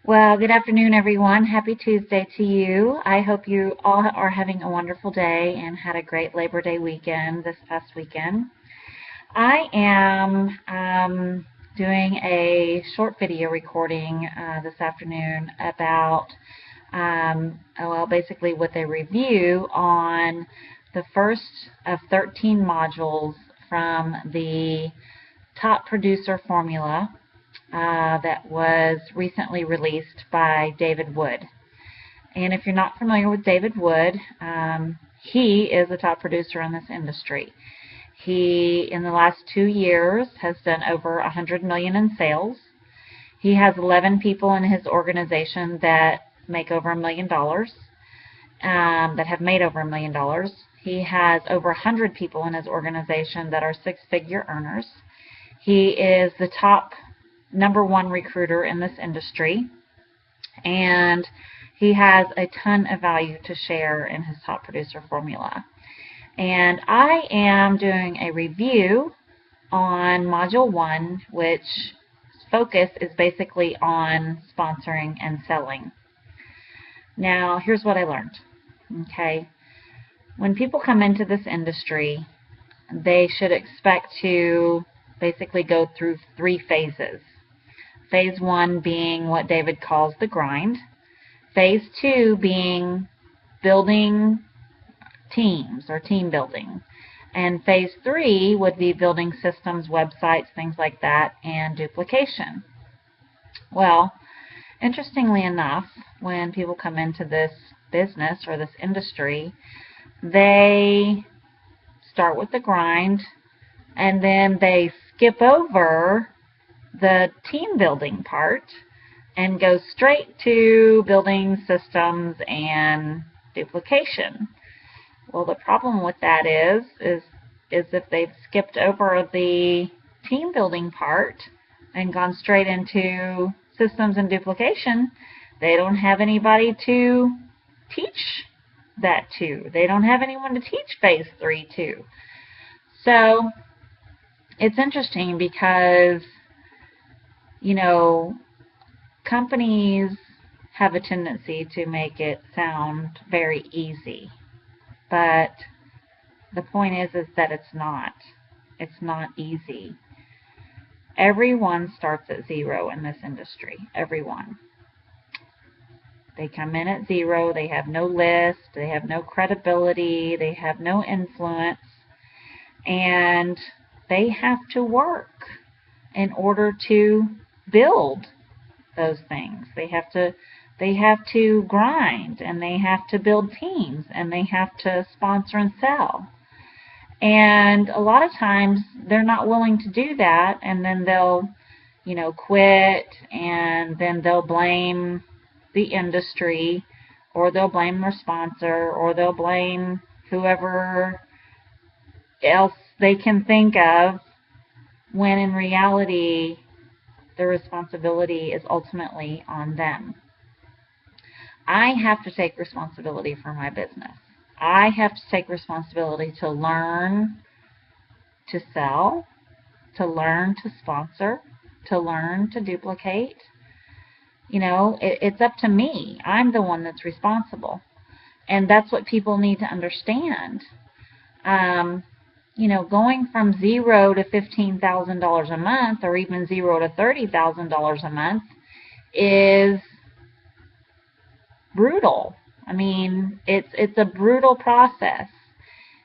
Well, good afternoon, everyone. Happy Tuesday to you. I hope you all are having a wonderful day and had a great Labor Day weekend this past weekend. I am doing a short video recording this afternoon about, basically with a review on the first of 13 modules from the Top Producer Formula that was recently released by David Wood. And if you're not familiar with David Wood, he is a top producer in this industry. He, in the last 2 years, has done over $100 million in sales. He has 11 people in his organization that make over $1 million, that have made over $1 million. He has over 100 people in his organization that are six-figure earners. He is the top #1 recruiter in this industry, and he has a ton of value to share in his top producer formula. And I am doing a review on module 1, which focus is basically on sponsoring and selling. Now, here's what I learned. Okay, when people come into this industry, they should expect to basically go through 3 phases. Phase 1 being what David calls the grind. Phase 2 being building teams or team building. And phase 3 would be building systems, websites, things like that, and duplication. Well, interestingly enough, when people come into this business or this industry, they start with the grind and then they skip over the team building part and go straight to building systems and duplication. Well, the problem with that is if they've skipped over the team building part and gone straight into systems and duplication, they don't have anybody to teach that to. They don't have anyone to teach phase 3 to. So it's interesting because companies have a tendency to make it sound very easy, but the point is that it's not. It's not easy. Everyone starts at 0 in this industry. Everyone. They come in at 0. They have no list. They have no credibility. They have no influence. And they have to work in order to build those things. They have to grind, and they have to build teams, and they have to sponsor and sell. And a lot of times they're not willing to do that, and then they'll quit, and then they'll blame the industry, or they'll blame their sponsor, or they'll blame whoever else they can think of, when in reality the responsibility is ultimately on them. I have to take responsibility for my business. I have to take responsibility to learn to sell, to learn to sponsor, to learn to duplicate. It's up to me. I'm the one that's responsible. And that's what people need to understand. Going from 0 to $15,000 a month, or even 0 to $30,000 a month, is brutal. I mean, it's a brutal process.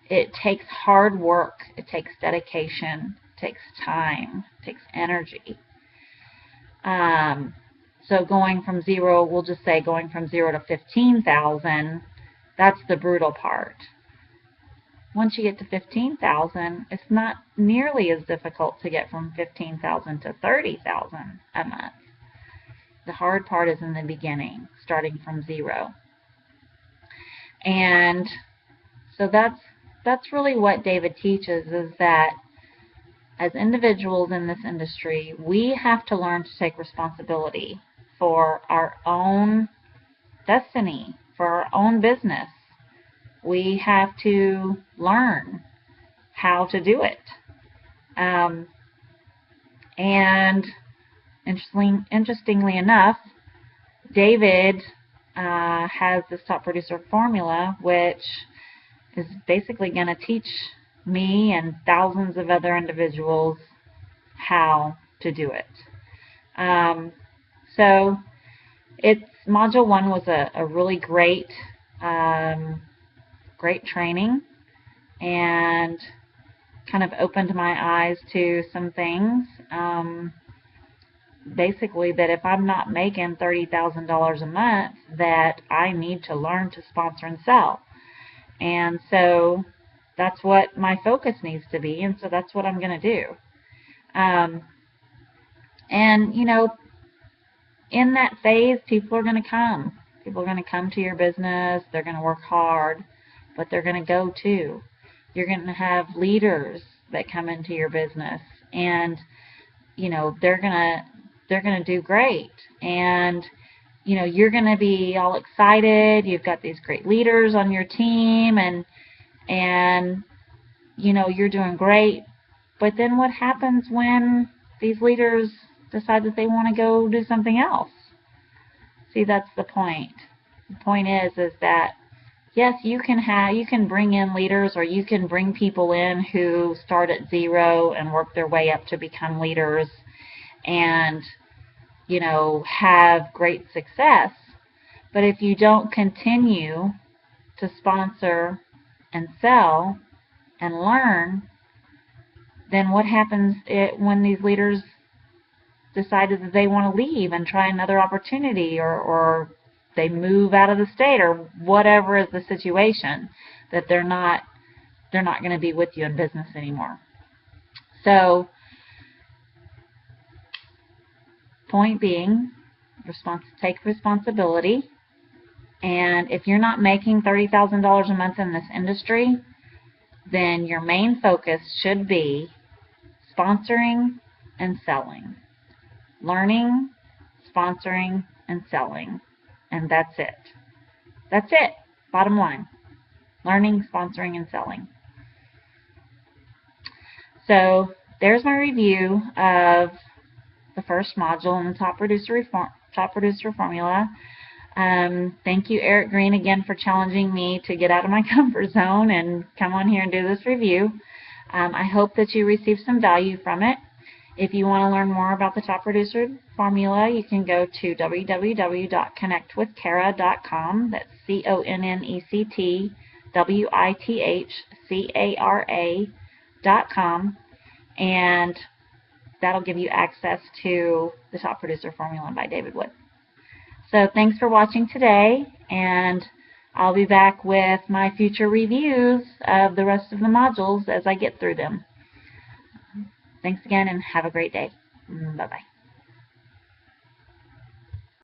It takes hard work. It takes dedication. It takes time. It takes energy. So going from 0, we'll just say going from 0 to 15,000, that's the brutal part. Once you get to 15,000, it's not nearly as difficult to get from 15,000 to 30,000 a month. The hard part is in the beginning, starting from 0. And so that's really what David teaches, is that as individuals in this industry, we have to learn to take responsibility for our own destiny, for our own business. We have to learn how to do it. And interestingly enough, David has this top producer formula, which is basically going to teach me and thousands of other individuals how to do it. So Module 1 was a really great training, and kind of opened my eyes to some things. Basically, that if I'm not making $30,000 a month, that I need to learn to sponsor and sell. And so that's what my focus needs to be, and so that's what I'm going to do. And, you know, in that phase, people are going to come. People are going to come to your business. They're going to work hard, but they're going to go too. You're going to have leaders that come into your business, and, you know, they're going to do great. And, you know, you're going to be all excited. You've got these great leaders on your team, and you know, you're doing great. But then what happens when these leaders decide that they want to go do something else? See, that's the point. The point is that yes, you can bring in leaders, or you can bring people in who start at zero and work their way up to become leaders, and, you know, have great success. But if you don't continue to sponsor and sell and learn, then what happens when these leaders decided that they want to leave and try another opportunity, or they move out of the state, or whatever is the situation, that they're not going to be with you in business anymore. So, point being, take responsibility. And if you're not making $30,000 a month in this industry, then your main focus should be sponsoring and selling. Learning, sponsoring, and selling. And that's it. That's it. Bottom line. Learning, sponsoring, and selling. So there's my review of the first module in the Top Producer Formula. Thank you, Eric Green, again for challenging me to get out of my comfort zone and come on here and do this review. I hope that you received some value from it. If you want to learn more about the Top Producer Formula, you can go to www.connectwithcara.com. That's ConnectWithCara.com, and that'll give you access to the Top Producer Formula by David Wood. So thanks for watching today, and I'll be back with my future reviews of the rest of the modules as I get through them. Thanks again, and have a great day. Bye-bye.